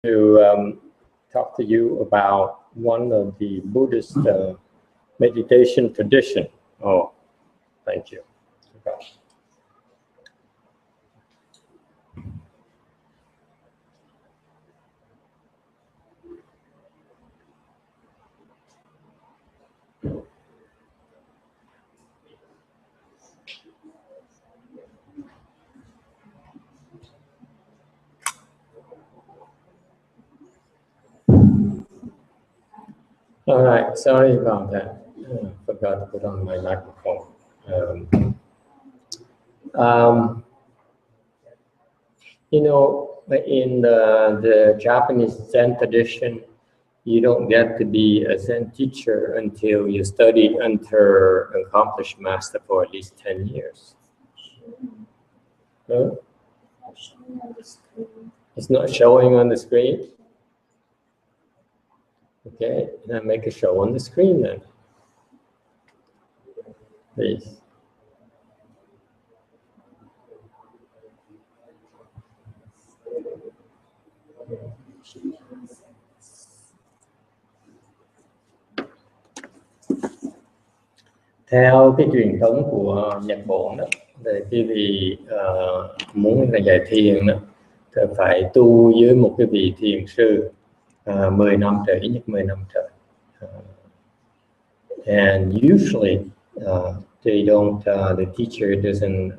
to talk to you about one of the Buddhist meditation tradition. Oh, thank you. Okay. All right, sorry about that. Forgot to put on my microphone. You know, in the Japanese Zen tradition, you don't get to be a Zen teacher until you studied under an accomplished master for at least 10 years. Huh? It's not showing on the screen? Okay, now make a show on the screen then, please. Theo cái truyền thống của Nhật Bản đó, về cái vị muốn là dạy thiền đó, thì phải tu với một cái vị thiền sư 10 năm trời, ít nhất 10 năm trời. And usually they don't, the teacher doesn't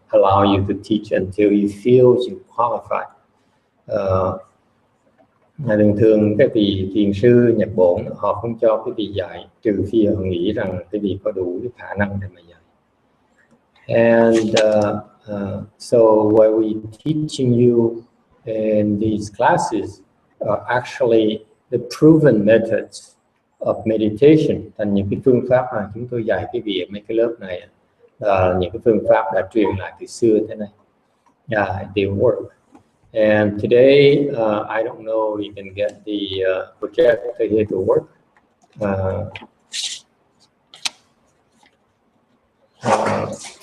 allow you to teach until you feel you qualify. Thường thường các vị thiền sư Nhật Bản họ không cho cái vị dạy trừ khi họ nghĩ rằng cái vị có đủ cái khả năng để mà dạy. And so what we teaching you in these classes are actually the proven methods of meditation. Thành những cái phương pháp mà chúng tôi dạy cái vị ở mấy cái lớp này là những cái phương pháp đã truyền lại từ xưa thế này. They work. And today, I don't know if you can get the projector here to work.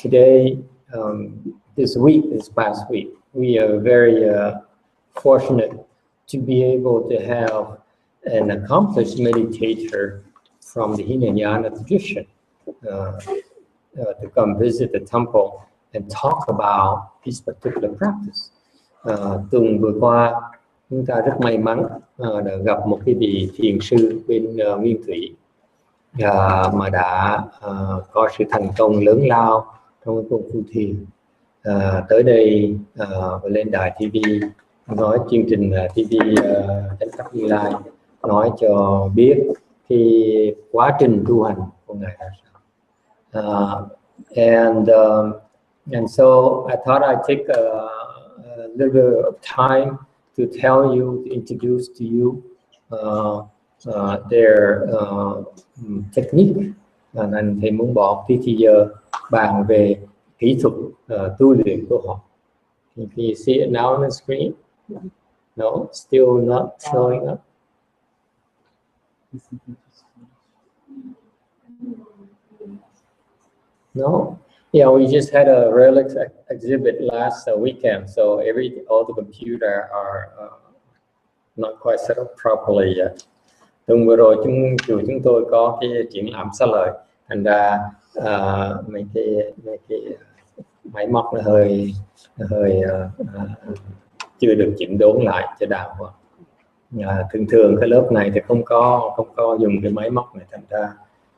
Today, this past week, we are very fortunate to be able to have an accomplished meditator from the Hinayana tradition to come visit the temple and talk about this particular practice. Tuần vừa qua chúng ta rất may mắn đã gặp một cái vị thiền sư bên Nguyên Thủy mà đã có sự thành công lớn lao trong công phu thiền. Tới đây lên đài TV nói chương trình TV Chánh Pháp Như Lai, nói cho biết cái quá trình tu hành của ngài ra sao. And so I thought I'd take a little bit of time to tell you, to introduce to you their technique. Nên thầy muốn bỏ tí giờ bàn về kỹ thuật tu luyện của họ. Can you see it now on the screen? No, still not showing up. No. Yeah, we just had a relics exhibit last weekend, so all the computer are not quite set up properly yet. Tuần vừa rồi chúng tôi có cái triển lãm xá lợi, thành ra mấy cái máy móc nó hơi chưa được chỉnh đốn lại cho đàng hoàng. Thường cái lớp này thì không có dùng cái máy móc này, thành ra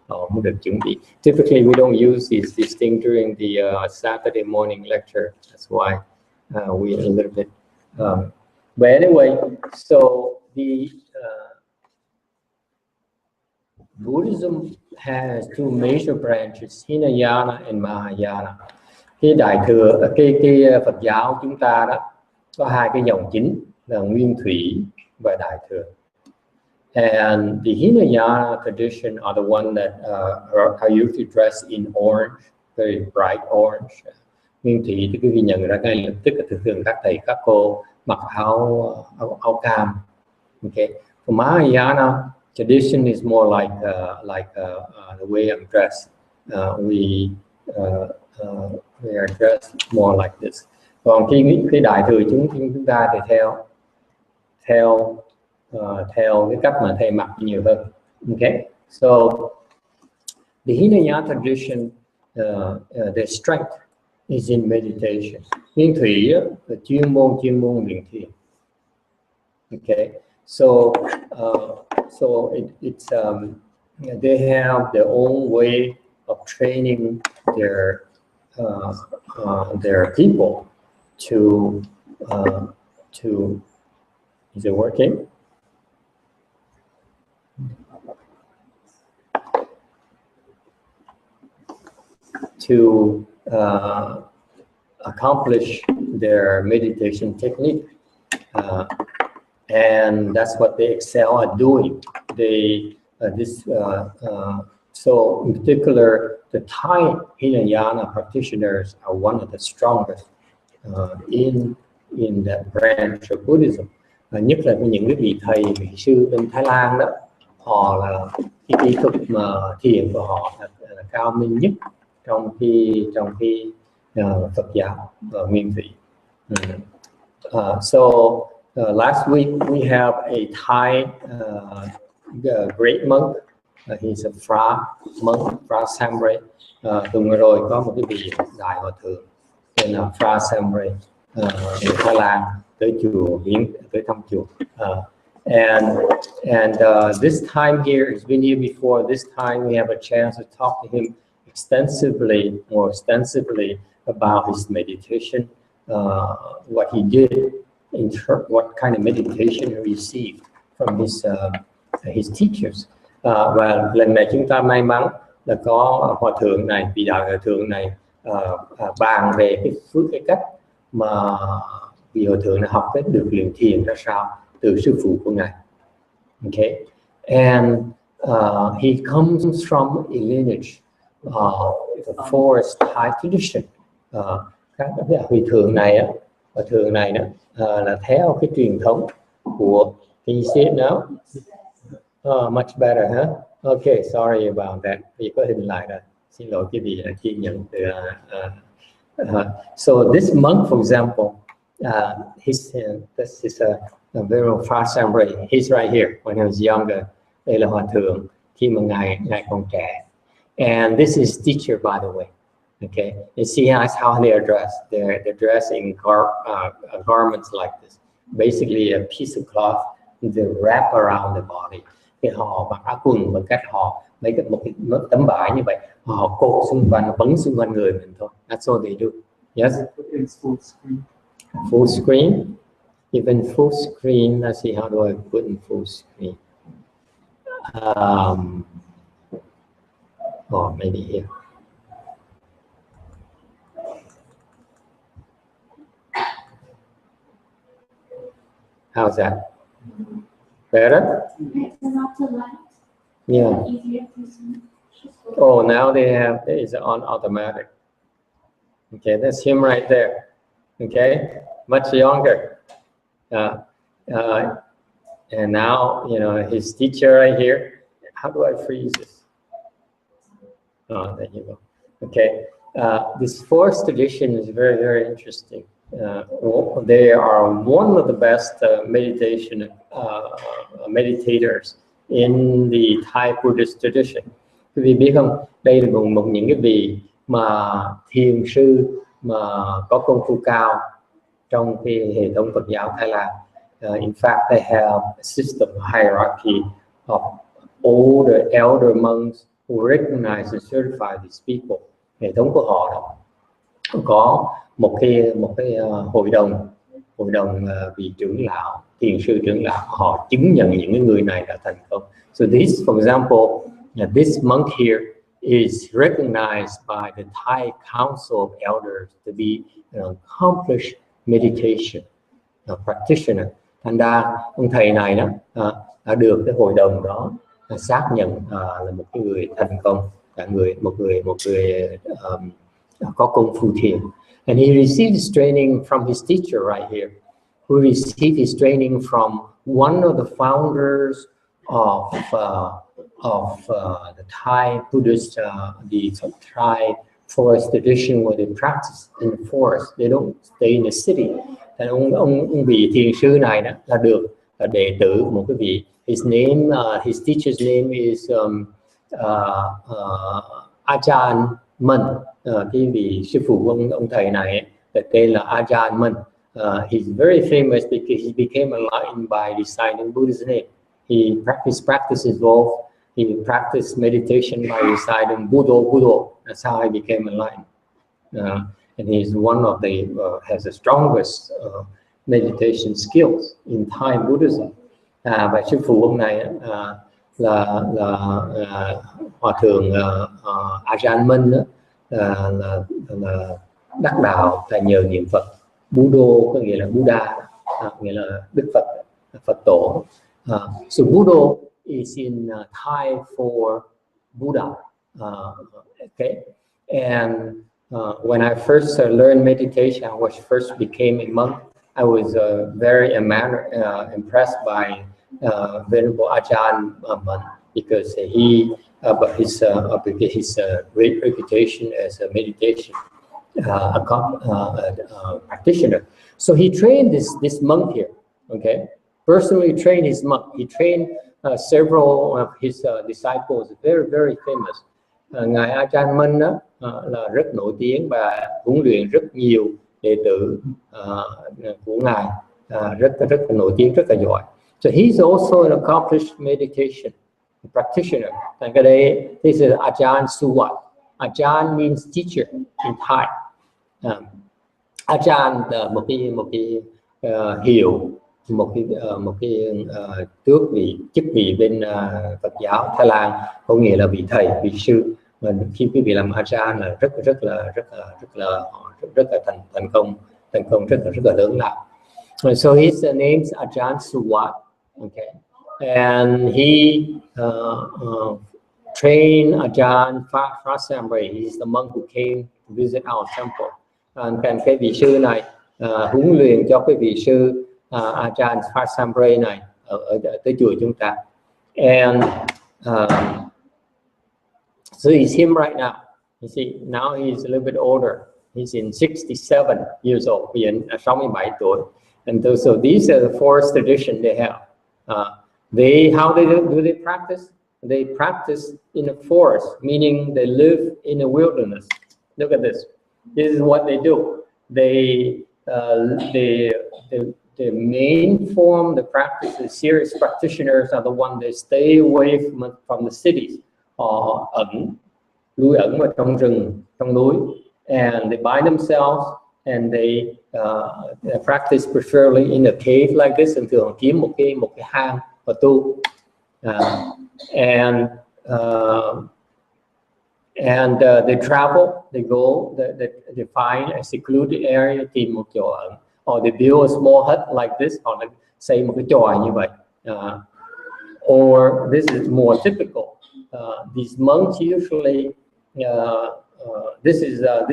không được chuẩn bị. Typically, we don't use these things during the Saturday morning lecture. That's why we are a little bit. But anyway, so the Buddhism has two major branches, Hinayana and Mahayana. Cái đại thừa, cái Phật giáo chúng ta đó có hai cái dòng chính là Nguyên Thủy và Đại thừa. And the Hinayana tradition are the one that are usually dressed in orange, very bright orange. Nguyên Thủy thì quý vị nhận ra ngay lập tức là thường các thầy các cô mặc áo cam. Okay. For Mahayana tradition is more like the way I'm dressed. We are dressed more like this. Còn cái đại thừa chúng ta thì theo theo cái cách mà thầy mặc nhiều hơn. Okay, so the Hinayana tradition, the strength is in meditation. Nguyên thủy chuyên môn luyện thiền. Okay, so it's they have their own way of training their people to is it working? To accomplish their meditation technique, and that's what they excel at doing. They so in particular, the Thai Hinayana practitioners are one of the strongest in that branch of Buddhism. Nhất là những cái vị thầy, vị sư bên Thái Lan đó, họ là cái kỹ thuật mà thiền của họ là cao minh nhất trong khi Phật giáo nguyên thủy. So last week we have a Thai great monk. He's a Phra monk, Phra Samre. Tuần vừa rồi có một cái vị đại hòa thượng tên là Phra Samre người Thái Lan tới chùa Hiến, tới thăm chùa. And this time here, he's been here before. This time we have a chance to talk to him more extensively about his meditation, what he did, what kind of meditation he received from his teachers. Và lần này chúng ta may mắn là có hòa thượng này, vị đại hòa thượng này bàn về cái cách mà vị hòa thượng này học cách được luyện thiền ra sao từ sư phụ của ngài. Okay, and he comes from a lineage of the forest Thai tradition. Các vị thượng này đó là theo cái truyền thống của, can you see it now? Much better, huh? Okay, sorry about that. Vì có hình lại rồi. Xin lỗi cái gì là ghi nhận từ. So this monk, for example, this is a very Phra Samre. He's right here when he was younger. Đây là hòa thượng khi mà ngài còn trẻ. And this is teacher, by the way. Okay, you see how they are dressed. They're dressed in garments like this. Basically, a piece of cloth they wrap around the body. Thì họ mặc áo quần bằng cách họ lấy một tấm vải như vậy, họ cột xung quanh, bấn xung quanh người mình thôi. That's all they do. Yes. Full screen. Full screen. Even full screen. Let's see, how do I put in full screen? Or maybe here. How's that? Better? Yeah. Oh, now it's on automatic. Okay, that's him right there. Okay, much younger. And now, his teacher right here. How do I freeze this? Oh, there you go. Okay, this forest tradition is very, very interesting. They are one of the best meditators in the Thai Buddhist tradition. Quý vị biết không, đây là một những cái vị mà thiền sư mà có công phu cao trong cái hệ thống Phật giáo Thái Lan. In fact, they have a system hierarchy of older elder monks who recognize and certify these people. Hệ thống của họ đó có một cái hội đồng vị trưởng lão, thiền sư trưởng lão, họ chứng nhận những người này đã thành công. So this, for example, this monk here is recognized by the Thai Council of Elders to be an accomplished meditation practitioner. Thành ra ông thầy này đó đã được cái hội đồng đó xác nhận là một cái người thành công, là một người có công phu thiền. And he received his training from his teacher right here, who received his training from one of the founders of the Thai Buddhist, the Thai forest tradition, where they practice in the forest. They don't stay in the city. Ông vị thiền sư này đó là đệ tử một cái vị. His name, his teacher's name is Ajahn Mun. Cái vị sư phụ ông thầy này tên là Ajahn Mun. He's very famous because he became enlightened by reciting Buddha's name. His practice involved, he practiced meditation by reciting Buddho Buddho. That's how he became enlightened. And he's one of the has the strongest meditation skills in Thai Buddhism. Và sư phụ ông này là hòa thượng Ajahn Mun là đắc đạo tại nhờ niệm Phật. Buddho có nghĩa là Buddha, nghĩa là Đức Phật, Phật tổ. So Buddho is in Thai for Buddha. Okay, and when I first learned meditation, I first became a monk. I was very impressed by Venerable Ajahn Mun because his great reputation as a meditation practitioner. So he trained this monk here. Okay, personally trained his monk. He trained several of his disciples, very famous. Ngài Ajahn Mun là rất nổi tiếng và huấn luyện rất nhiều đệ tử của ngài, rất nổi tiếng, rất là giỏi. So he's also an accomplished meditation practitioner. And cái đây, this is Ajahn Suwat. Ajahn means teacher in Thai. Ajahn là một cái hiệu, một cái tước vị, chức vị bên Phật giáo Thái Lan, có nghĩa là vị thầy, vị sư. Mà khi quý vị làm Ajahn là rất là thành công rất là lớn lao. So his name is Ajahn Suwat. Okay, and he trained Ajahn Phasambray. He's the monk who came to visit our temple. And cái vị sư này huấn luyện cho cái vị sư Ajahn Phasambray này ở tới chùa chúng ta. And so it's him right now. You see, now he's a little bit older. He's in 67 years old. Hiện 67 tuổi. And so these are the forest tradition they have. How do they practice? They practice in a forest, meaning they live in a wilderness. Look at this. This is what they do. The main form, the practice, the serious practitioners are the ones that stay away from the cities. Họ lui ẩn vào trong rừng, trong núi, and they bind themselves and they practice preferably in a cave like this. And thường kiếm một cái hang và tu. They travel, they go, they find a secluded area, tìm một chỗ ẩn, or they build a small hut like this, hoặc là xây một cái chòi như vậy. Or this is more typical. These monks usually, this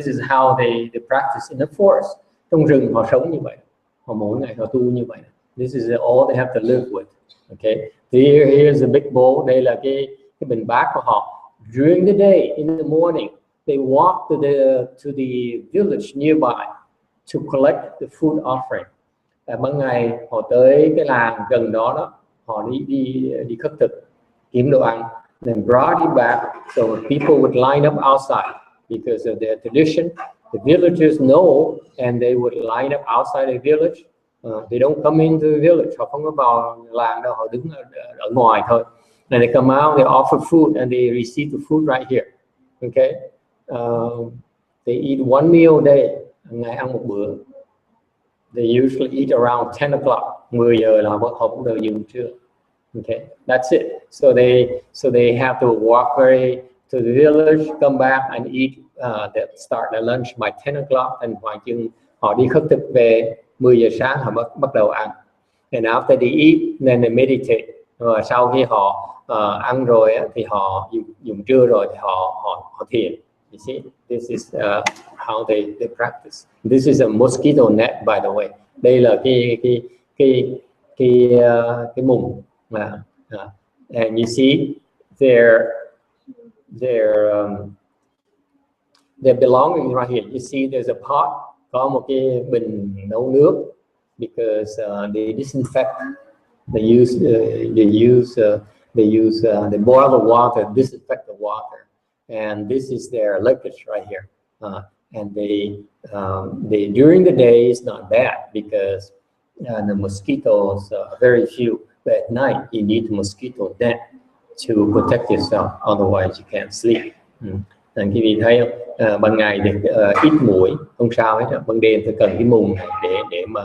is how they practice in the forest. Trong rừng họ sống như vậy, họ mỗi ngày họ tu như vậy. This is all they have to live with. Okay, here's a big bowl. Đây là cái bình bát của họ. During the day, in the morning, they walk to the village nearby to collect the food offering. Ban ngày họ tới cái làng gần đó, họ đi khất thực, kiếm đồ ăn, then brought it back. So people would line up outside because of their tradition. The villagers know, and they would line up outside the village. They don't come into the village. Họ không có vào làng đâu, họ đứng ở ngoài thôi. And they come out, they offer food, and they receive the food right here. Okay, they eat one meal a day. Ngày ăn một bữa. They usually eat around 10 o'clock. 10 giờ là họ bắt đầu dùng trưa. Okay, that's it. So they have to walk to the village, come back and eat. They start their lunch by 10 o'clock, and khoảng chừng họ đi khất thực về 10 giờ sáng họ bắt đầu ăn. And after they eat, then they meditate. Và sau khi họ ăn rồi thì họ dùng trưa rồi thì họ thiền. You see, this is how they practice. This is a mosquito net, by the way. Đây là cái mùng. And you see their belongings right here. You see there's a pot, có một cái bình nấu nước, because they disinfect They boil the water, disinfect the water, and this is their luggage right here. And they during the day it's not bad because the mosquitoes are very few. But at night you need a mosquito net to protect yourself, otherwise you can't sleep. Quý vị thấy không? Ban ngày thì ít muỗi không sao hết, ban đêm phải cần cái mùng này để mà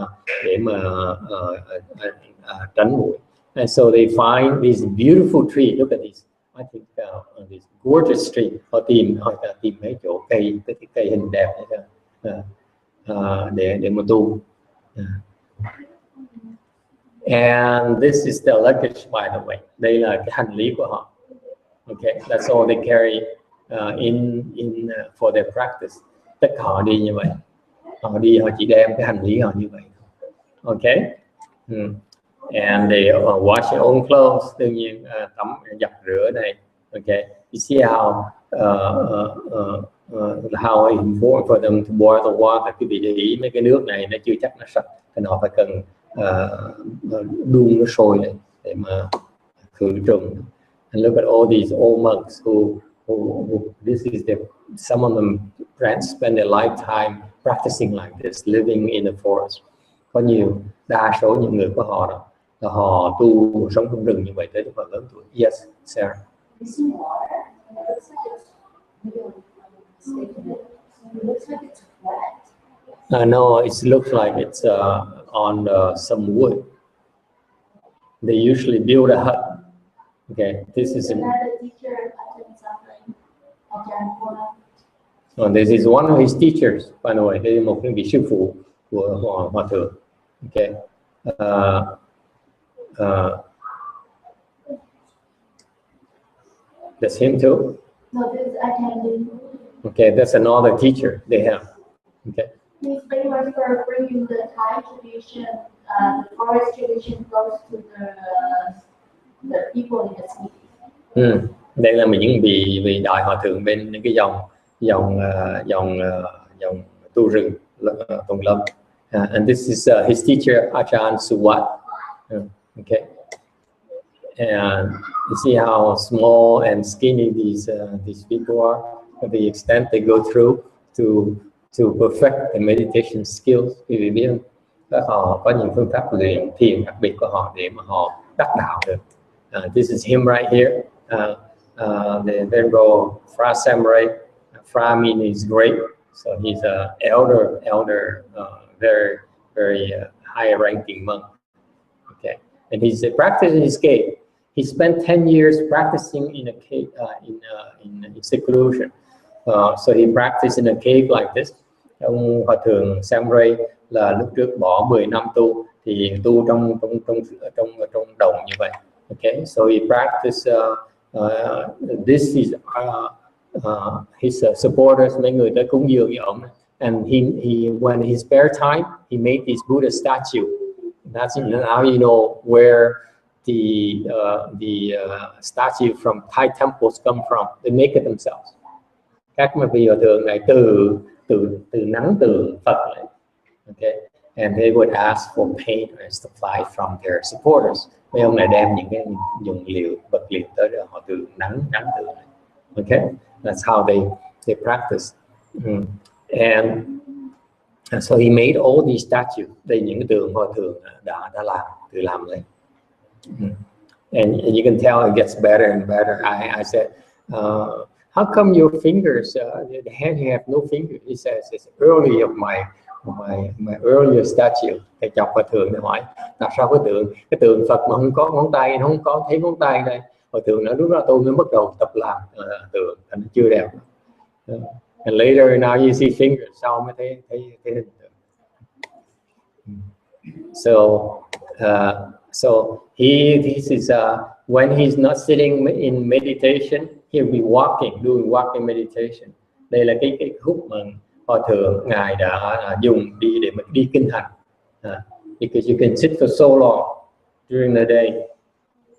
tránh muỗi. And so they find these beautiful trees. Look at these. I think on this gorgeous tree. Họ tìm mấy chỗ cây, cái cây hình đẹp để mà tu. And this is the luggage, by the way. Đây là cái hành lý của họ. Okay, that's all they carry for their practice. Tất cả họ đi như vậy. Họ chỉ đem cái hành lý họ như vậy. Okay. And they wash their own clothes. Đương nhiên tắm giặt rửa này. Okay. You see how important for them to boil the water. Quý vị để ý mấy cái nước này nó chưa chắc nó sạch, thì họ phải cần đun nó sôi này để mà khử trùng. And look at all these old monks who some of them spend their lifetime practicing like this, living in the forest. Có đa số những người của họ đó là họ tu sống trong rừng như vậy tới lúc họ lớn tuổi. Yes, Sarah. No, it looks like it's on some wood. They usually build a hut. Okay, this is this is one of his teachers, by the way. Đây là một cái vị sư phụ của Hòa thượng. Okay. That's him too? No, this is attending. Okay, that's another teacher they have. Okay. He's famous for bringing the Thai tradition, the forest tradition close to the people in the city. Đây là những vị đại hòa thượng bên những cái dòng tu rừng Tùng Lâm. And this is his teacher Ajahn Suwat. Okay. And you see how small and skinny these people are, to the extent they go through to perfect the meditation skills. Quý vị biết không? Họ có những phương pháp luyện thiền đặc biệt của họ để mà họ đắc đạo được. This is him right here. The Venerable Phra Samray. Phra means he's great, so he's an elder, very very high-ranking monk. Okay, and he's practicing his cave. He spent 10 years practicing in a cave, in seclusion. So he practiced in a cave like this. Ông Hòa thượng Samray là lúc trước bỏ 10 năm tu thì tu trong đồng như vậy. Okay, so he practiced. This is his supporters, mấy người tới cúng dường với ông. And he when in his spare time, he made this Buddha statue. That's now you know where the statue from Thai temples come from. They make it themselves. Các vị hòa thượng này từ nắng từ Phật này. Okay, and they would ask for paint and supply from their supporters. Mấy ông này đem những cái dụng liệu vật liệu tới để họ từ nắng từ này. Okay, that's how they practice. And so he made all these statues. Đây những cái tượng hòa thượng đã làm lên. And you can tell it gets better and better. I said, how come your fingers, the hand you have no fingers? He says, it's early of my earlier statue. Thầy chọc hòa thượng để hỏi, tại sao cái tượng Phật mà không có ngón tay, nó không có thấy ngón tay đây. Hòa thượng nói lúc đó tôi mới bắt đầu tập làm tượng, thành chưa đẹp. And later now you see fingers, sau mới thấy hình tượng. So this is when he's not sitting in meditation, he'll be doing walking meditation. Đây là cái khúc mà Hòa thượng ngài đã dùng để mà đi kinh hành. Because you can sit for so long during the day,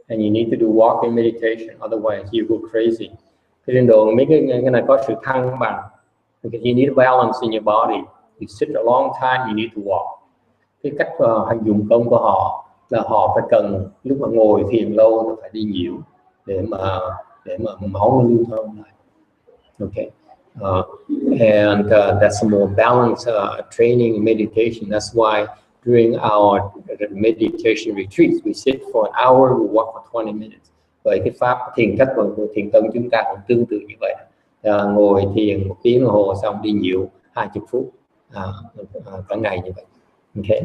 and you need to do walking meditation, otherwise you go crazy. Trên độ mấy cái này có sự thăng bằng, because you need balance in your body. You sit a long time, you need to walk. Cái cách hành dụng công của họ là họ phải cần lúc mà ngồi thiền lâu nó phải đi nhiều để mà máu nó lưu thông lại. Okay. And that's a more balanced training and meditation. That's why during our meditation retreats, we sit for an hour, we walk for 20 minutes. Vậy cái pháp thiền cách của thiền tông chúng ta cũng tương tự như vậy. Ngồi thiền 1 tiếng đồng hồ xong đi nhiều 20 phút cả ngày như vậy. Okay.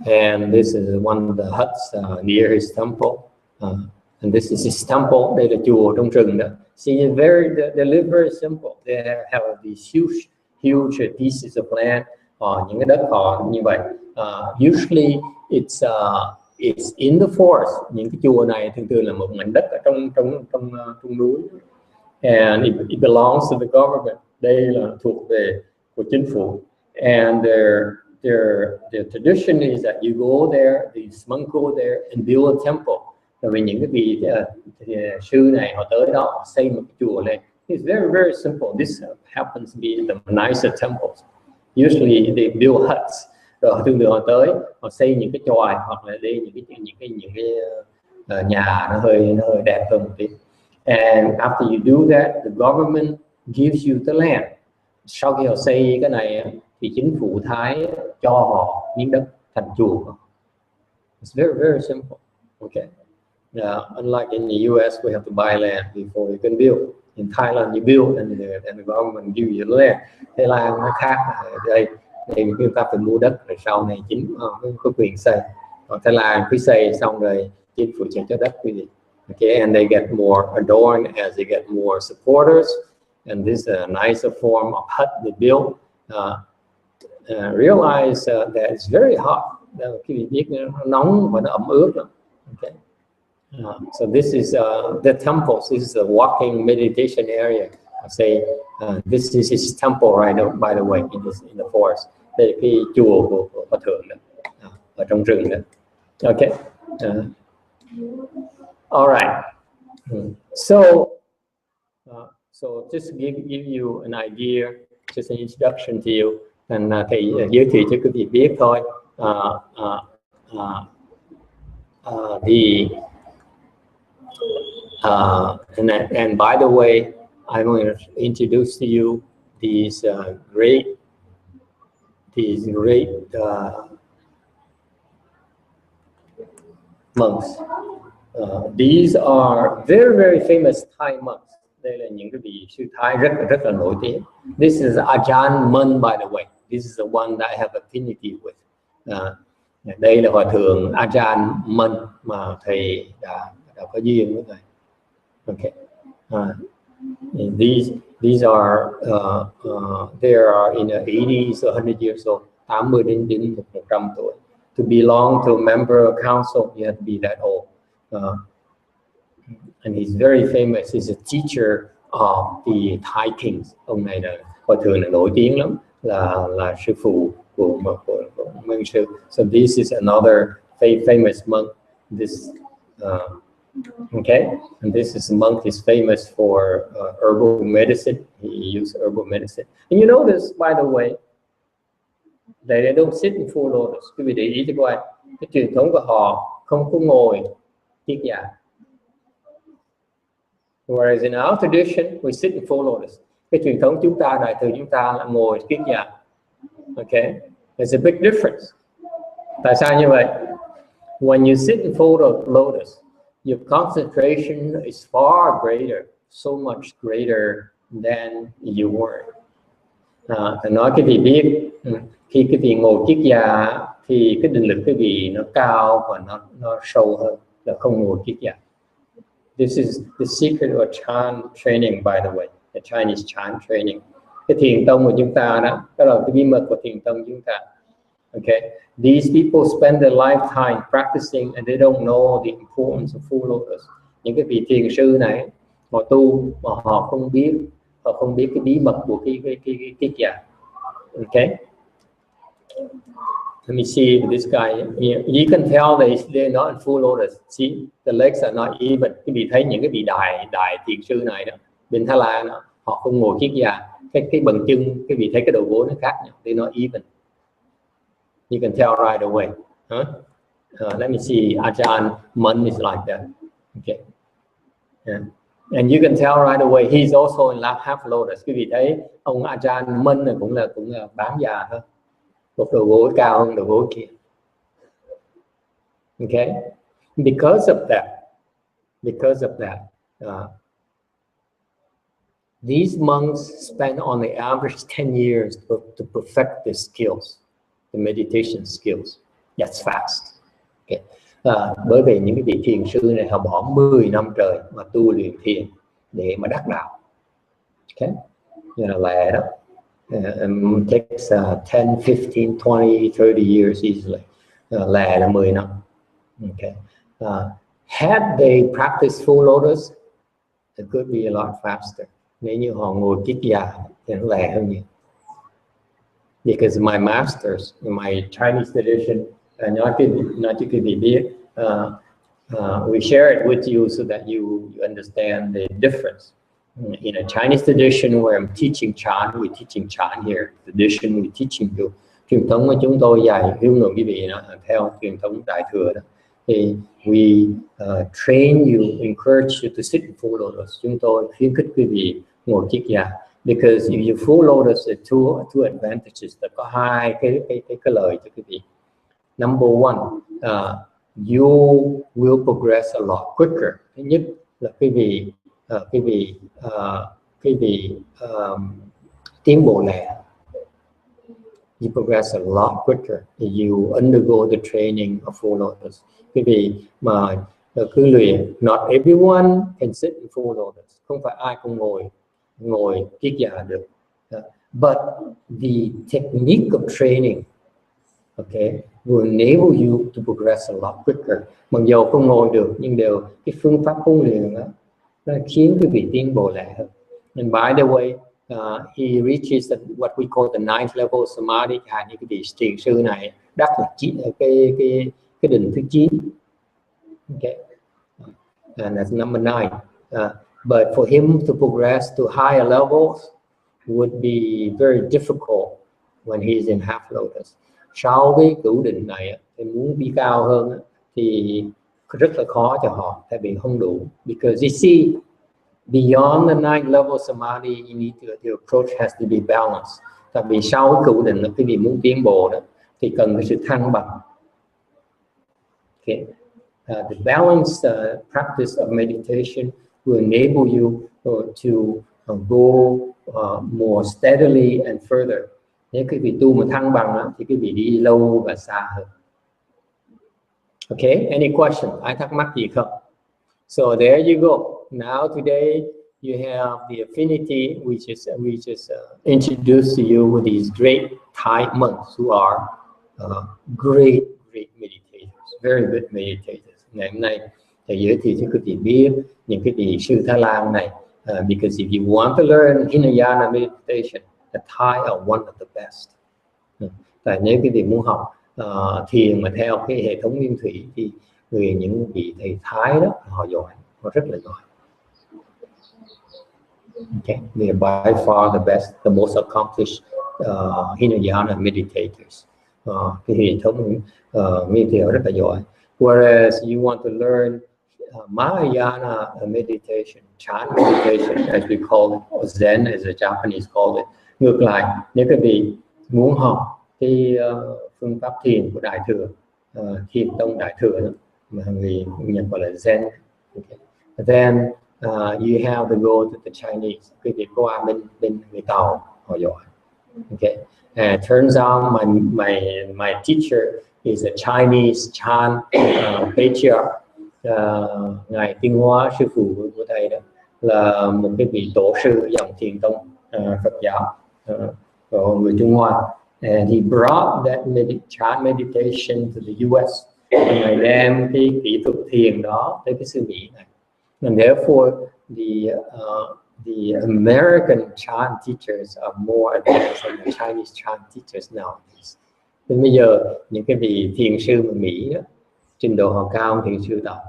And this is one of the huts near his temple. And this is his temple. Đây là chùa trong rừng đó. See, they live very simple. They have these huge pieces of land. Những cái đất họ như vậy. Usually it's in the forest. Những cái chùa này thường thường là một mảnh đất ở trong núi. And it belongs to the government. Đây là thuộc về của chính phủ. And their tradition is that you go there, these monks go there and build a temple. Rồi vì những cái vị sư này họ tới đó họ xây một cái chùa lên. It's very, very simple. This happens to be the nicer temples. Usually they build huts. Rồi thường thường họ tới họ xây những cái chòi hoặc là đây những cái nhà nó hơi đẹp hơn một tí. And after you do that, the government gives you the land. Sau khi họ xây cái này thì chính phủ Thái cho họ miếng đất thành chùa. It's very, very simple. Okay. Unlike in the US, we have to buy land before you can build. In Thailand, you build and the government give you the land. Thái Lan nó khác. Đây chúng ta phải mua đất rồi sau này chính có quyền xây. Còn Thái Lan cứ xây xong rồi chính phủ chuyển cho đất quý vị. Okay, and they get more adorned as they get more supporters. And this is a nicer form of hut they build. Realize that it's very hot. Khi bị biết nó nóng và nó ẩm ướt lắm. Okay. So this is the temples. This is a walking meditation area. I say this is his temple right now, by the way, in the forest. Đây là cái chùa của Hòa thượng đó, ở trong rừng đó. Okay. All right. So just give you an idea, just an introduction to you, and thầy giới thiệu cho quý vị biết thôi. And by the way, I'm going to introduce to you these great monks. These are very, very famous Thai monks. Đây là những cái vị sư Thái rất là nổi tiếng. This is Ajahn Mun, by the way. This is the one that I have affinity with. Đây là Hòa thượng Ajahn Mun mà thầy đã có duyên với thầy. Okay. These are they are in the 80s or 100 years old. 80 đến 100 tuổi. To belong to a member of council, you have to be that old. And he's very famous. He's a teacher of the Thai kings. Ông này là Hòa thượng là nổi tiếng lắm, là sư phụ của Minh sư. So this is another famous monk. This okay, and this is a monk is famous for herbal medicine. He used herbal medicine. And you notice, by the way, they don't sit in full lotus. Quý vị để ý cho coi, cái truyền thống của họ không có ngồi kiết già. Whereas in our tradition, we sit in full lotus. Cái truyền thống chúng ta, đại thừa chúng ta là ngồi kiết già. Okay, there's a big difference. Tại sao như vậy? When you sit in full lotus, your concentration is far greater, so much greater than you were. Thầy nói cái vị biết, khi cái vị ngồi kiết già thì cái định lực cái vị nó cao và nó sâu hơn là không ngồi kiết già. This is the secret of Chan training, by the way, the Chinese Chan training. Cái thiền tông của chúng ta đó, đó là cái bí mật của thiền tông chúng ta. Okay, these people spend their lifetime practicing and they don't know the importance of full lotus. Những cái vị thiền sư này họ tu mà họ không biết cái bí mật của cái kiết già. Okay, let me see this guy. You can tell they're not in full lotus. See, the legs are not even. Cái vị thấy những cái vị đại thiền sư này đó, bên Thái Lan đó, họ không ngồi kiết già. Cái bằng chân, cái vị thấy cái đầu gối nó khác nhau. They're not even. You can tell right away. Let me see, Ajahn Mun is like that. Okay. Yeah. And you can tell right away he's also in half lotus. Quý vị thấy ông Ajahn Mun này cũng là bán già thôi, một đầu gối cao hơn đầu gối kia. Okay, because of that, these monks spend on the average 10 years to perfect their skills, the meditation skills. That's fast. Okay. Bởi vì những cái vị thiền sư này họ bỏ 10 năm trời mà tu luyện thiền để mà đắc đạo. Okay, lẹ đó. Takes 10, 15, 20, 30 years easily. Lẹ là 10 năm. Okay. Had they practiced full lotus, it could be a lot faster. Nếu như họ ngồi kiết già thì nó lẹ hơn nhiều. Because my masters in my Chinese tradition, nói cho quý vị biết, we share it with you so that you understand the difference. In a Chinese tradition where I'm teaching Chan, we're teaching Chan here. Tradition, we're teaching you. Truyền thống của chúng tôi dạy hướng dẫn quý vị theo truyền thống Đại thừa đó. Thì we train you, encourage you to sit in full lotus. Chúng tôi khuyến khích quý vị ngồi kiết già. Because if you full lotus, two advantages. Có hai cái lợi cho quý vị. Number one, you will progress a lot quicker. Thứ nhất là quý vị tiến bộ lẹ. You progress a lot quicker if you undergo the training of full lotus. Quý vị mà cứ luyện, not everyone can sit in full lotus. Không phải ai cũng ngồi kiết già được. But the technique of training, okay, will enable you to progress a lot quicker. Mặc dù không ngồi được nhưng đều cái phương pháp huấn luyện đó nó khiến quý vị tiến bộ lẹ hơn. And by the way, he reaches what we call the ninth level samadhi. Những cái vị thiền sư này đắc là cái đỉnh thứ 9. Okay, and that's number 9. But for him to progress to higher levels would be very difficult when he's in half lotus. Sau cái cửu định này thì muốn đi cao hơn thì rất là khó cho họ, tại vì không đủ. Because you see, beyond the ninth level samadhi, you need the approach has to be balanced. Tại vì sau cái cửu định, cái vị muốn tiến bộ đó thì cần cái sự thăng bằng. Okay. The balanced practice of meditation will enable you to go more steadily and further. Nếu quý vị tu mà thăng bằng thì quý vị đi lâu và xa hơn. Okay, any question? Ai thắc mắc gì không? So there you go. Now today you have the affinity. We just introduced to you with these great Thai monks who are great meditators, very good meditators. Ngày hôm nay thầy giới thiệu cho quý vị biết những cái vị sư Thái Lan này. Because if you want to learn Hinayana meditation, the Thai are one of the best. Tại nếu quý vị muốn học thiền mà theo cái hệ thống nguyên thủy thì những vị thầy Thái đó họ giỏi, họ rất là giỏi. Okay, they are by far the best, the most accomplished Hinayana meditators. Cái hệ thống nguyên thủy rất là giỏi. Whereas you want to learn Mahayana meditation, Chan meditation, as we call it, or Zen as the Japanese call it. Ngược lại, nếu quý vị muốn học cái phương pháp thiền của Đại thừa, thiền tông Đại thừa đó, mà người Nhật gọi là Zen, okay. Then you have to go to the Chinese. Quý vị qua bên người Tàu, họ giỏi. Okay. And it turns out my teacher is a Chinese Chan patriarch. Ngài Tiên Hóa, sư phụ của thầy đó, là một cái vị tổ sư dòng thiền tông Phật giáo của người Trung Hoa. And he brought that Chan meditation to the US. Ngài đem cái kỹ thuật thiền đó tới cái xứ Mỹ này. And therefore the American Chan teachers are more advanced than the Chinese Chan teachers nowadays. Nên bây giờ những cái vị thiền sư ở Mỹ đó, trình độ họ cao hơn thiền sư Tàu.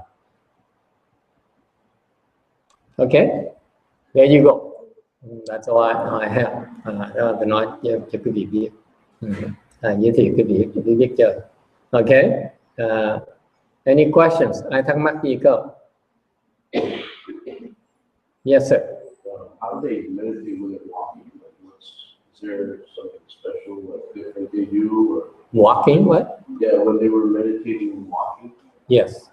Okay, there you go. That's all I have. Đó tôi nói cho quý vị biết. Giới thiệu quý vị biết chơi. Okay. Any questions? Ai thắc mắc gì cơ? Yes, sir. How do they meditate when they're walking? Is there something special, like different they do? Or, Walking, what? yeah, when they were meditating and walking, Yes.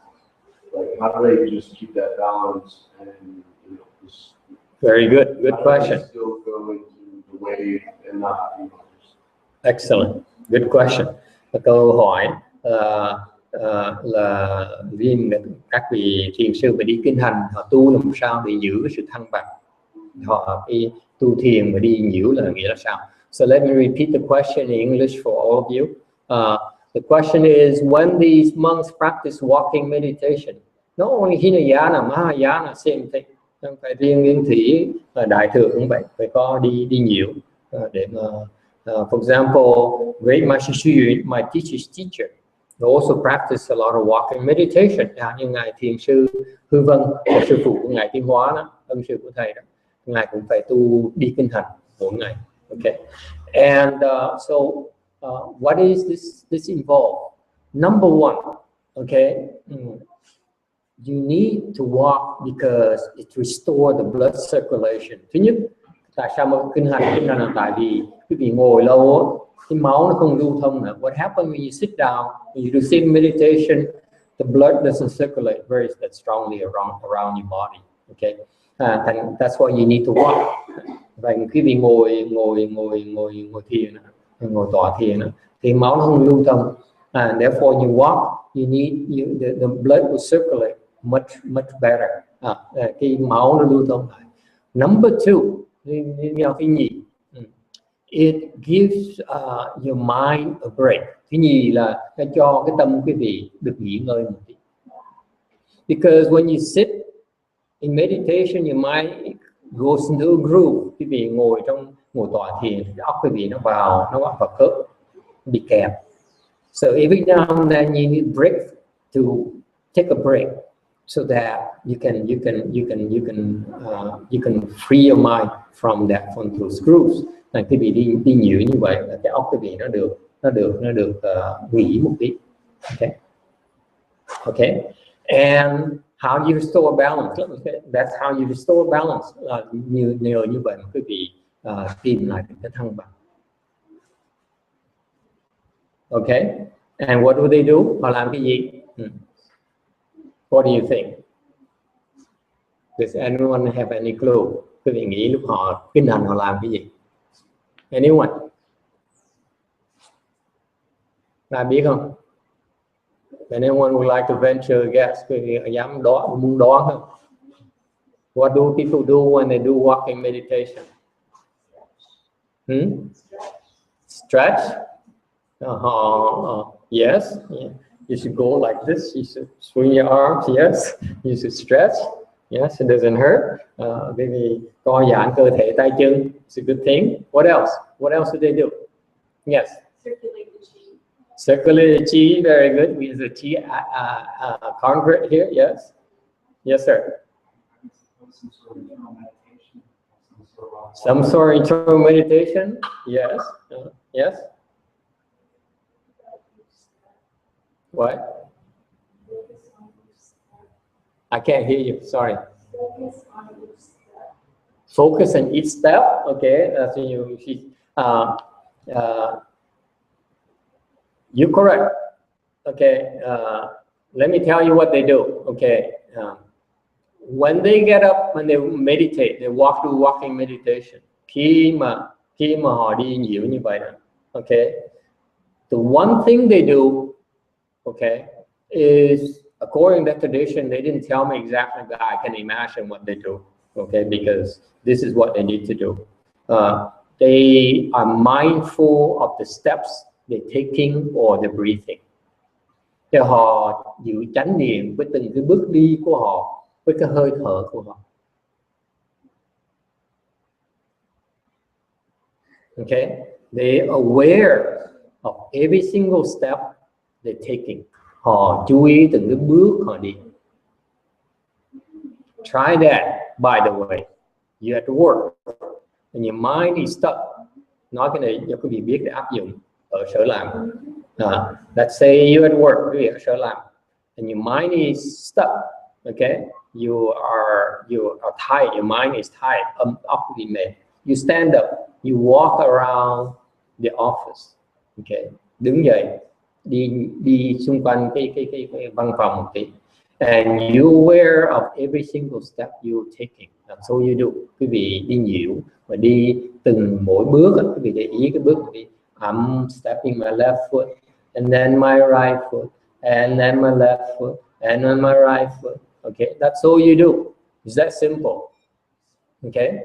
like how do they just keep that balance and just Very good. Good how do question. they still go into the wave and not just... Excellent. Good question. Câu hỏi là riêng các vị thiền sư mà đi kinh hành họ tu làm sao để giữ cái sự thăng bằng. Họ đi tu thiền mà đi nhiễu là nghĩa là sao? So let me repeat the question in English for all of you. The question is, when these monks practice walking meditation, not only Hinayana, Mahayana, same thing. Không phải riêng Nguyên Thủy và Đại Thừa cũng vậy, phải có đi nhiễu để mà for example, great Master Xu Yun, my teacher's teacher, also practice a lot of walking meditation. Như ngài thiền sư Hư Vân, sư phụ của ngài Tiến Hóa đó, ân sư của thầy đó, ngài cũng phải tu đi kinh hành mỗi ngày. Okay, and what is this involve? Number one, okay, you need to walk because it restores the blood circulation. Thứ nhất, tại sao mà kinh hành là tại vì quý vị ngồi lâu cái máu nó không lưu thông nữa. What happens when you sit down, when you do sitting meditation, the blood doesn't circulate very strongly around your body. Okay, and that's why you need to walk. Và quý vị ngồi thiền, ngồi tọa thiền thì máu nó không lưu thông, and therefore you walk, you need the blood will circulate much better. Cái máu nó lưu thông. Number two, thứ nhì, it gives your mind a break. Thứ nhì là cho cái tâm quý vị được nghỉ ngơi một tí. Because when you sit in meditation, your mind goes into a groove. Quý vị ngồi tọa thiền, óc quý vị nó vào khớp, bị kẹp. So every now and then you need break to take a break, so that you can free your mind from those grooves. Là quý vị đi nhiều như vậy là cái óc quý vị nó được nghỉ một tí. Okay, and how you restore balance? That's how you restore balance. Nhờ như vậy mà quý vị tìm lại cái thăng bằng. Okay, and what do they do? Họ làm cái gì? What do you think? Does anyone have any clue? Quý vị nghĩ lúc họ kinh hành họ làm cái gì? Anyone? Ai biết không? Anyone would like to venture a guess? Quý vị dám muốn đoán không? What do people do when they do walking meditation? Stretch? Yes. Yeah. You should go like this. You should swing your arms. Yes. You should stretch. Yes, it doesn't hurt. Maybe co giãn cơ thể tay chân. It's a good thing. What else? What else do they do? Yes. Circulate the chi. Circulate the chi. Very good. We use the chi convert here. Yes. Yes, sir. Some sort of internal meditation. Yes. Yes. What? I can't hear you. Sorry. Focus on each step. Okay. So you're correct. Okay. Let me tell you what they do. Okay. When they get up, when they meditate, they do walking meditation. Khi mà họ đi nhiều như vậy, okay. The one thing they do, okay, is according to the tradition, they didn't tell me exactly, but I can imagine what they do, okay, because this is what they need to do. They are mindful of the steps they're taking or the breathing. Thì họ giữ chánh niệm với từng cái bước đi của họ, với cái hơi thở của họ. Okay, they are aware of every single step they're taking. Họ chú ý từng cái bước họ đi. Try that, by the way. You have to work. And your mind is stuck. Nói cái này cho quý vị biết để áp dụng ở sở làm. Let's say you at work, quý vị ở sở làm, and your mind is stuck. Okay, you are tired. Your mind is tired, occupied. You stand up. You walk around the office. Okay, đứng dậy, đi xung quanh cái văn phòng một tí. And you aware of every single step you're taking. That's all you do. Quý vị đi nhiều và đi từng mỗi bước, quý vị để ý cái bước đi. I'm stepping my left foot, and then my right foot, and then my left foot, and then my right foot. Okay, that's all you do. It's that simple. Okay,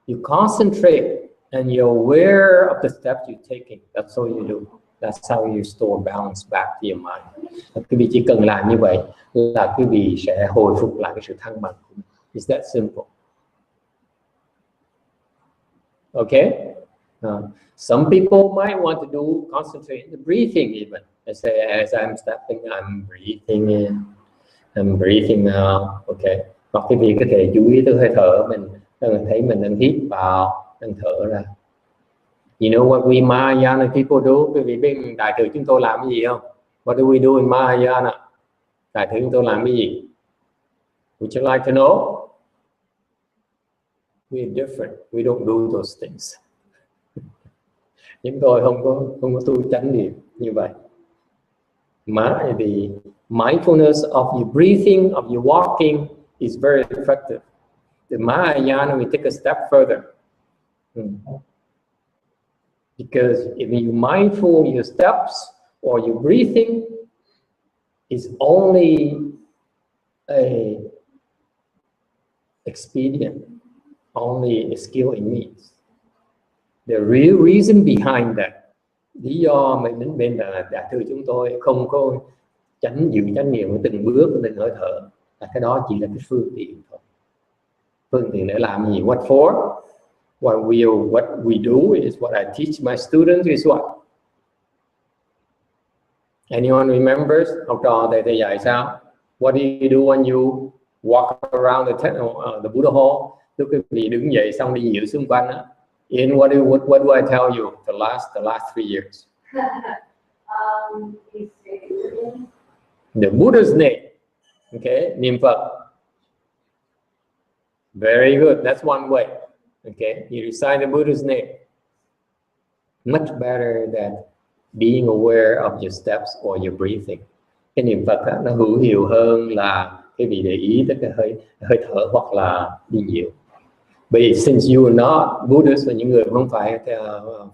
you concentrate and you're aware of the steps you're taking. That's all you do. That's how you store balance back to your mind. Quý vị chỉ cần làm như vậy là quý vị sẽ hồi phục lại cái sự thăng bằng. It's that simple. Okay. Some people might want to concentrate the breathing even. I say, as I'm stepping, I'm breathing in, I'm breathing out. Okay. Hoặc quý vị có thể chú ý tới hơi thở mình, thấy mình đang hít vào, đang thở ra. You know what we Mahayana people do? Quý vị biết đại thừa chúng tôi làm cái gì không? What do we do in Mahayana? Đại thừa chúng tôi làm cái gì? Would you like to know? We're different. We don't do those things. Chúng tôi không có tu chánh niệm như vậy. The mindfulness of your breathing, of your walking is very effective. The Mahayana, we take a step further. Because if you're mindful of your steps or your breathing, is only a expedient, only a skill it needs. The real reason behind that, lý do mình đến bên là đại thừa chúng tôi không có giữ chánh niệm của từng bước, từng hơi thở, là cái đó chỉ là cái phương tiện thôi. Phương tiện để làm gì? What for? What we do is what I teach my students is what? Anyone remembers? Học trò thầy dạy sao? What do you do when you walk around the Buddha hall? Lúc quý vị đứng dậy xong đi dạo xung quanh á. In what do I tell you? The last 3 years. The Buddha's name. Okay, niệm Phật. Very good. That's one way. Okay, you recite the Buddha's name. Much better than being aware of your steps or your breathing. Cái niệm Phật đó, nó hữu hiệu hơn là cái vị để ý tới cái hơi thở hoặc là đi nhiều. But since you are not Buddhist, và những người không phải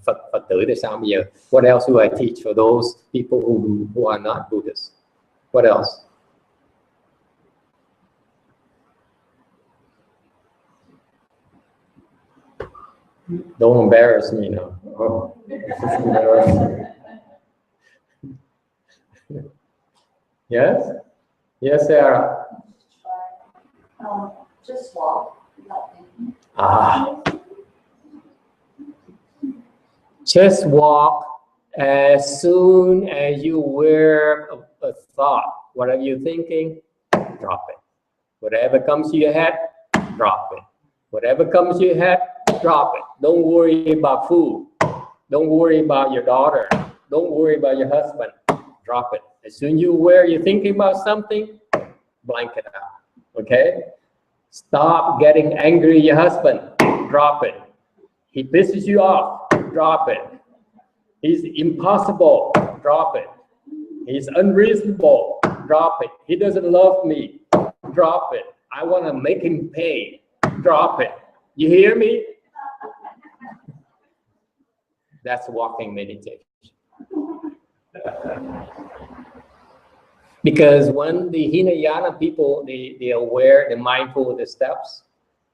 Phật tử thì sao bây giờ? What else do I teach for those people who are not Buddhist? What else? Don't embarrass me now. Oh, this is embarrassing. Yes? Yes, Sarah. Just walk without thinking. Just walk as soon as you aware of a thought. What are you thinking? Drop it. Whatever comes to your head, drop it. Whatever comes to your head, drop it. Don't worry about food. Don't worry about your daughter. Don't worry about your husband. Drop it. As soon as you're aware you're thinking about something, blank it out. Okay? Stop getting angry at your husband. Drop it. He pisses you off. Drop it. He's impossible. Drop it. He's unreasonable. Drop it. He doesn't love me. Drop it. I want to make him pay. Drop it. You hear me? That's walking meditation. Because when the Hinayana people, they're aware, they're mindful of the steps,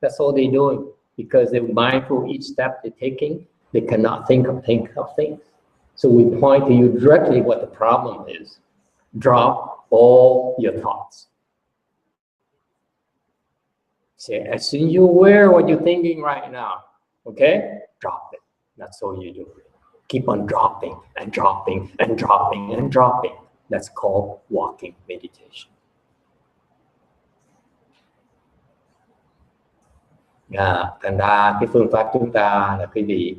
that's all they're doing. Because they're mindful of each step they're taking, they cannot think of things. So we point to you directly what the problem is. Drop all your thoughts. Say, as soon as you're aware of what you're thinking right now, okay? Drop it. That's all you do. Keep on dropping and dropping and dropping and dropping. That's called walking meditation. Thành ra cái phương pháp chúng ta là quý vị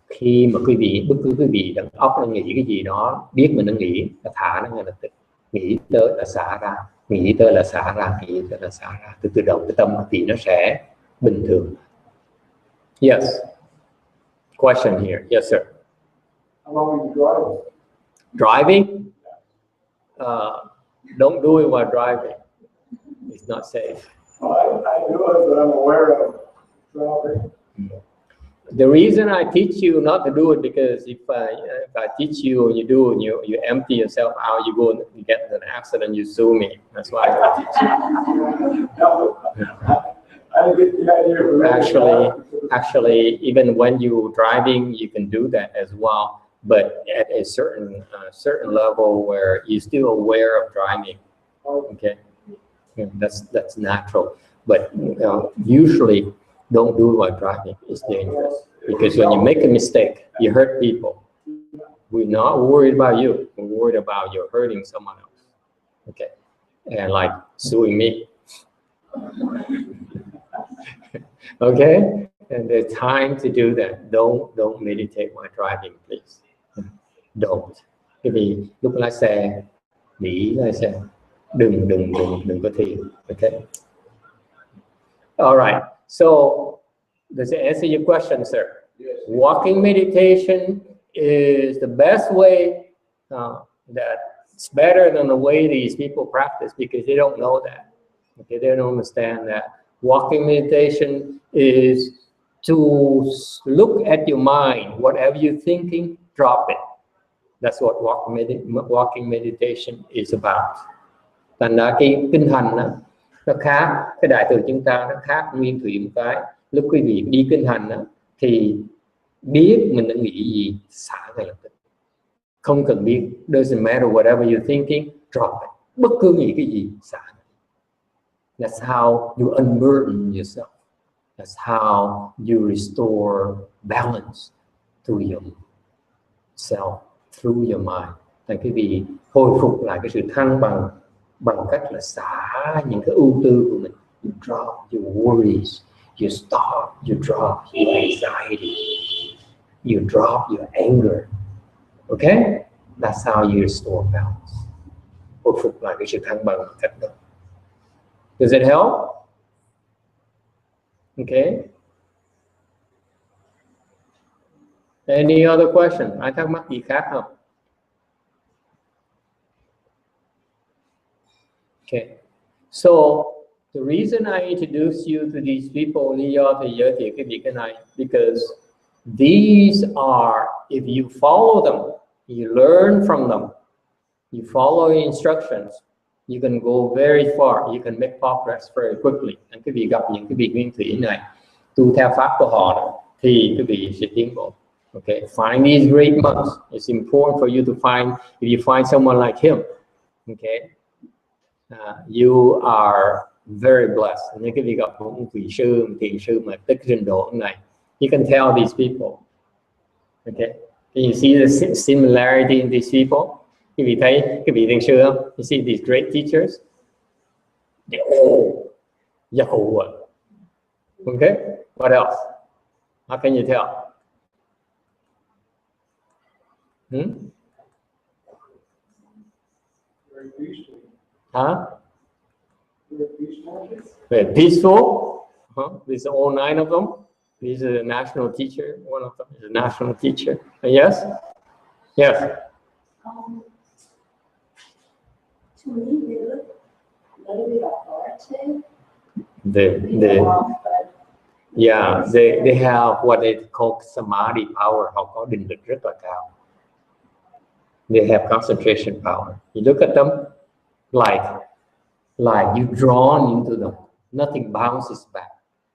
khi mà bất cứ quý vị đầu óc nó nghĩ cái gì đó, biết mình nó nghĩ, nó thả nó ngay lập tức, nghĩ tới là xả ra, nghĩ tới là xả ra, nghĩ tới là xả ra, từ đầu cái tâm thì nó sẽ bình thường. Yes, question here. Yes sir. How long are you Driving? Don't do it while driving. It's not safe. I do it, but I'm aware of driving. The reason I teach you not to do it because if I teach you and you do and you empty yourself out, you go and you get in an accident, you sue me. That's why I teach you. No, I get the idea of Actually, even when you're driving, you can do that as well, but at a certain level where you're still aware of driving. Okay, that's natural. But usually, don't do it while driving. It's dangerous because when you make a mistake, you hurt people. We're not worried about you. We're worried about you hurting someone else. Okay, and like suing me. Okay, and there's time to do that. Don't meditate while driving, please. Don't. Cái vì lúc lái xe, nghĩ lái xe, đừng có thiền. Okay. All right. So, does it answer your question, sir? Yes. Walking meditation is the best way. That's better than the way these people practice because they don't know that. Okay, they don't understand that. Walking meditation is to look at your mind. Whatever you're thinking, drop it. That's what walking meditation is about. Thành ra cái kinh hành đó, nó khác, cái đại từ chúng ta nó khác nguyên thủy một cái. Lúc quý vị đi kinh hành đó, thì biết mình đã nghĩ gì, xả ngay lập tức. Không cần biết, doesn't matter whatever you're thinking, drop it. Bất cứ nghĩ cái gì, xả. That's how you unburden yourself. That's how you restore balance to yourself, through your mind. Tại quý vị hồi phục lại cái sự thăng bằng cách là xả những cái ưu tư của mình. You drop your worries, you stop, you drop your anxiety, you drop your anger. Okay? That's how you restore balance. Hồi phục lại cái sự thăng bằng cách đó. Does it help? Okay. Any other question? Ai thắc mắc gì khác không? Okay. So the reason I introduce you to these people, lý do thì giới thiệu cái này, because these are, if you follow them, you learn from them, you follow instructions, you can go very far, you can make progress very quickly. And quý vị gặp những cái vị nguyên thủy này, tu theo pháp của họ đó, thì quý vị sẽ tiến bộ. Okay, find these great monks. It's important for you to find, if you find someone like him, okay, you are very blessed. Nếu quý vị gặp một vị sư, một thiền sư mà tới trình độ này, you can tell these people. Okay, can you see the similarity in these people? Quý vị thấy cái vị thiền sư không? You see these great teachers? They're all Yahuwah. Okay, what else? How can you tell? Very peaceful. Huh? Very peaceful. Very peaceful. These are all 9 of them. These are the national teacher. One of them is a national teacher. Yes? Yes. To me, they look a little bit authoritative. They have what they call samadhi power. Họ có định lực rất là cao. They have concentration power. You look at them like you drawn into them. Nothing bounces back.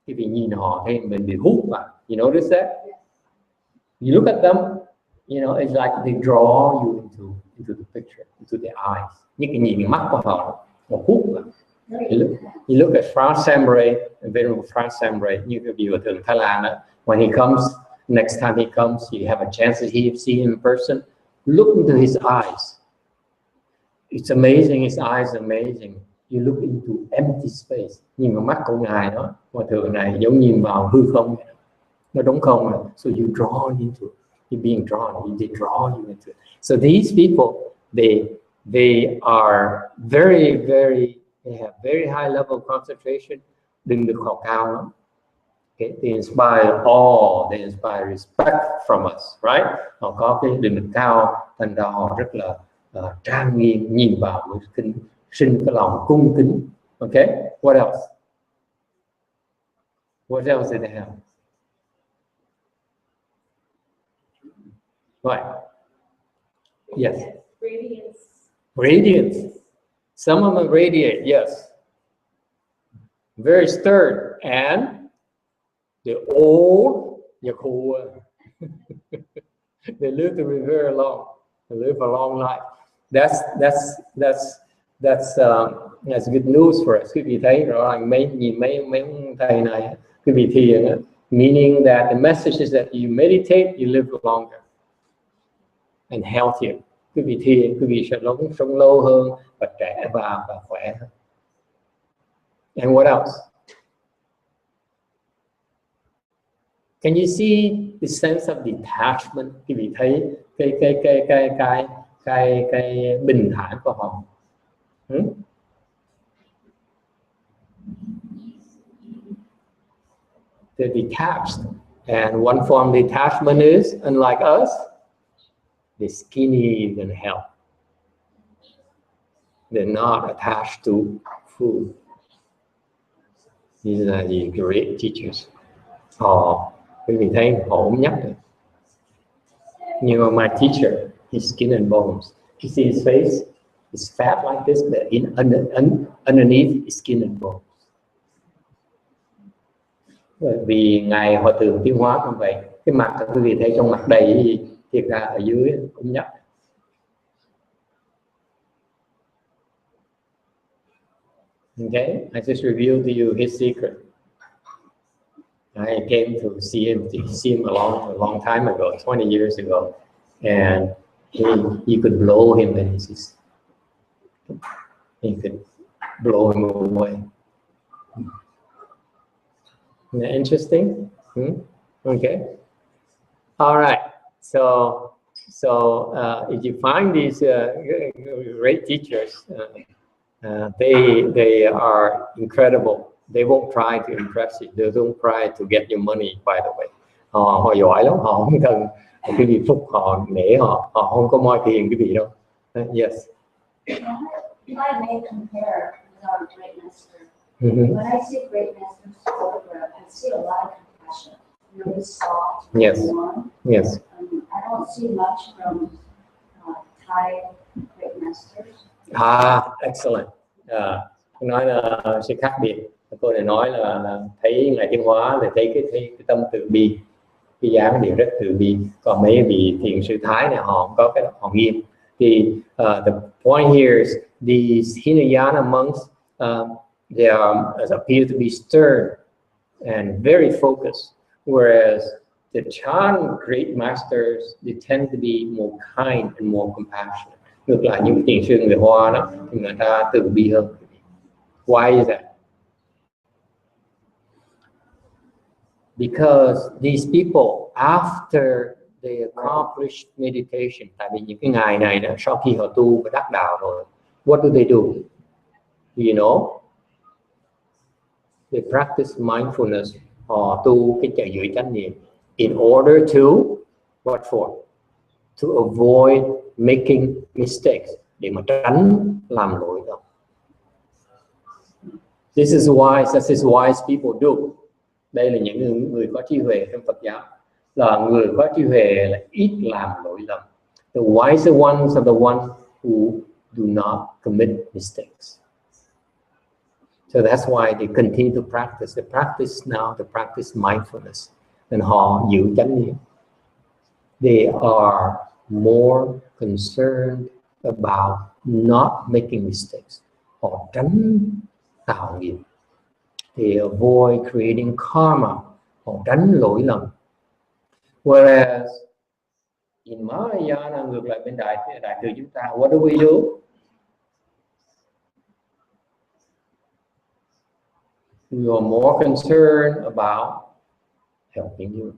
Khi vì nhìn họ thấy mình bị hút vào. You notice that? You look at them, you know, it's like they draw you into the picture, into their eyes. Những cái nhìn mắt của họ hút vào. You look at Franz Samre, Venerable Franz Samre, như cái vị ở thường Thái Lan đó. When he comes, next time he comes, you have a chance to see him in person. Look into his eyes. It's amazing. His eyes are amazing. You look into empty space. Nhìn vào mắt của ngài đó, hòa thượng này giống nhìn vào hư không, nó trống không. So you draw into it. You're being drawn. They draw you into it. So these people, they are they have very high level of concentration. Đừng được họ cao lắm. Okay? They inspire awe, they inspire respect from us, right? Họ có cái định lực cao, thành ra họ rất là trang nghiêm, nhìn vào mới sinh cái lòng cung kính. Okay? What else? What else did they have? Right. Yes. Radiance. Radiance. Some of them radiate, yes. Very stern. And the old Yakuwa. They live to be very long. They live a long life. That's good news for us. Quý vị thấy rõ ràng nhìn mấy thầy này, quý vị thiền, meaning that the message is that you meditate, you live longer and healthier. Quý vị thiền, quý vị sẽ sống lâu hơn và trẻ và khỏe hơn. And what else? Can you see the sense of detachment? Quý vị thấy cái bình thản của họ. They're detached, and one form of detachment is, unlike us, they're skinny than hell. They're not attached to food. These are the great teachers. Quý vị thấy họ ốm nhắc rồi. You know, my teacher, his skin and bones. You see his face? It's fat like this, but underneath is skin and bones. Bởi vì ngài Hòa thượng Tiến Hóa cũng vậy. Cái mặt quý vị thấy trong mặt đầy gì, thiệt ra ở dưới ốm nhắc. Okay, I just revealed to you his secret. I came to see him a long time ago, 20 years ago, and you could blow him and he could blow him away. Isn't that interesting? Okay. All right. So if you find these great teachers, they are incredible. They won't try to impress you. They don't try to get your money, by the way. Họ giỏi lắm, họ không cần cái vị phúc, họ nể họ không có moi tiền cái vị đâu. Yes. If I may compare with our great master, when I see great master's photograph, I see a lot of compassion. Really soft. Yes. Warm. Yes. I don't see much from Thai great masters. Excellent. Nói là sự khác biệt. Cô này nói là thấy ngài Tiến Hóa thì thấy cái tâm từ bi, cái dáng đều rất từ bi. Còn mấy vị thiền sư Thái này họ không có cái họ nghiêm. Thì the point here is these Hinayana monks they appear to be stern and very focused, whereas the Chan great masters they tend to be more kind and more compassionate. Ngược lại những thiền sư người Hoa đó thì người ta từ bi hơn. Why is that? Because these people, after they accomplish meditation, tại vì những cái ngày này đó, sau khi họ tu và đắc đạo rồi, what do they do? Do you know? They practice mindfulness, họ tu cái chạy giữ chánh niệm, in order to, what for? To avoid making mistakes, để mà tránh làm lỗi lầm. This is wise people do. Đây là những người có trí huệ trong Phật giáo, là người có trí huệ là ít làm lỗi lầm. The wiser ones are the ones who do not commit mistakes. So that's why they continue to practice. They practice now, they practice mindfulness. And họ giữ chánh niệm. They are more concerned about not making mistakes. Họ tránh tạo nghiệp. They avoid creating karma, họ tránh lỗi lầm. Whereas in Mahayana, ngược lại bên đại thừa chúng ta, what do we do? We are more concerned about helping you.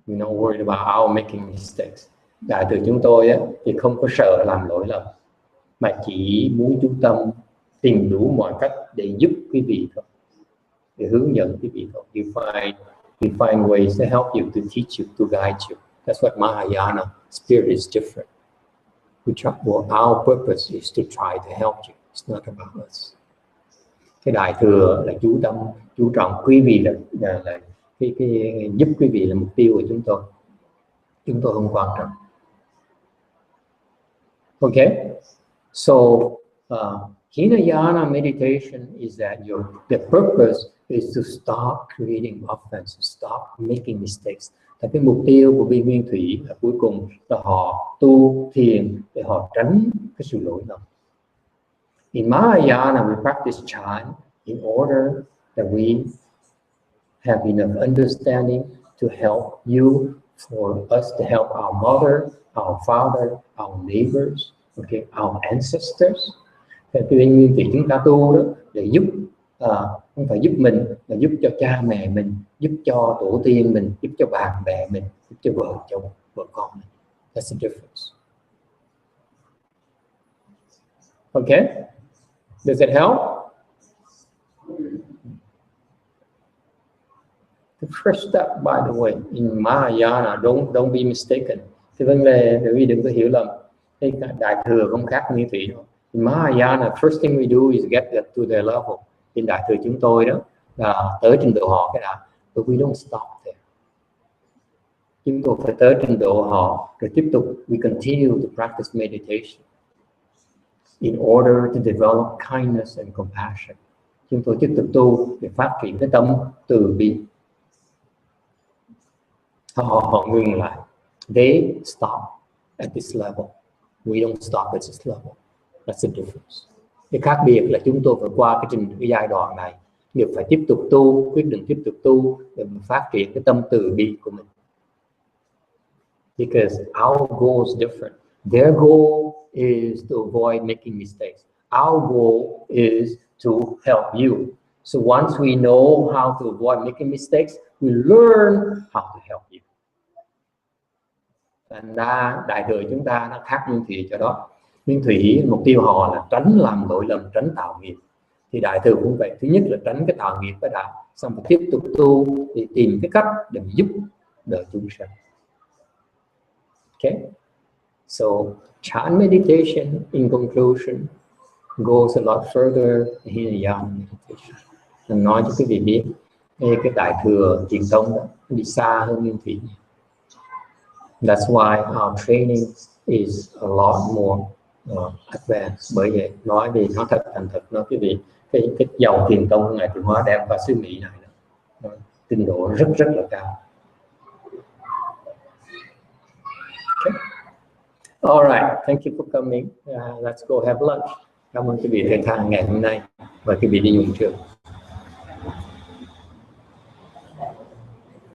We're not worried about our making mistakes. Đại từ chúng tôi á, thì không có sợ làm lỗi lầm, mà chỉ muốn chú tâm tìm đủ mọi cách để giúp quý vị thôi, để hướng dẫn quý vị thôi. We find ways to help you, to teach you, to guide you. That's what Mahayana spirit is different. Our purpose is to try to help you. It's not about us. Cái đại thừa là chú trọng quý vị, là cái giúp quý vị là mục tiêu của chúng tôi. Chúng tôi không quan trọng. Okay, so Hinayana meditation is that the purpose is to stop creating offenses, stop making mistakes. Tại cái mục tiêu của viên Nguyên Thủy là cuối cùng là họ tu thiền để họ tránh cái sự lỗi lầm. In Mahayana, we practice chant in order that we have enough understanding to help you, for us to help our mother, our father, our neighbors, okay, our ancestors. Thì viên Nguyên Thủy chúng ta tu đó để giúp, không phải giúp mình, mà giúp cho cha mẹ mình, giúp cho tổ tiên mình, giúp cho bạn bè mình, giúp cho vợ chồng, vợ con mình. That's the difference. Okay, does it help? The first step, by the way, in Mahayana, don't be mistaken. Cái vấn đề quý vị đừng có hiểu lầm. Cái đại thừa không khác Nguyên Thủy đâu. In Mahayana, first thing we do is get to their level. In đại thừa chúng tôi đó là tới trình độ họ cái đã, but we don't stop there. Chúng tôi phải tới trình độ họ rồi tiếp tục. We continue to practice meditation in order to develop kindness and compassion. Chúng tôi tiếp tục tu để phát triển cái tâm từ bi. Họ ngừng lại. They stop at this level. We don't stop at this level. That's the difference. Cái khác biệt là chúng tôi phải qua cái giai đoạn này, đều phải tiếp tục tu, quyết định tiếp tục tu để mình phát triển cái tâm từ bi của mình. Because our goal is different. Their goal is to avoid making mistakes. Our goal is to help you. So once we know how to avoid making mistakes, we learn how to help you. Thành ra đại thừa chúng ta nó khác Nguyên Thủy cho đó. Nguyên Thủy mục tiêu họ là tránh làm lỗi lầm, tránh tạo nghiệp. Thì đại thừa cũng vậy. Thứ nhất là tránh cái tạo nghiệp cái đã, xong rồi tiếp tục tu để tìm cái cách để giúp đỡ chúng sanh. Okay, so chant meditation in conclusion goes a lot further than Hinayana meditation. Mình nói cho quý vị biết, cái đại thừa truyền tông đó đi xa hơn Nguyên Thủy. That's why our training is a lot more advanced. Bởi vậy nói về nó thật thành thật, nói quý vị, cái dòng thiền tông Ngài Từ Hóa đem qua xứ Mỹ này đó, trình độ rất là cao. Okay. All right, thank you for coming. Let's go have lunch. Cảm ơn quý vị đến tham ngày hôm nay và quý vị đi dùng trường.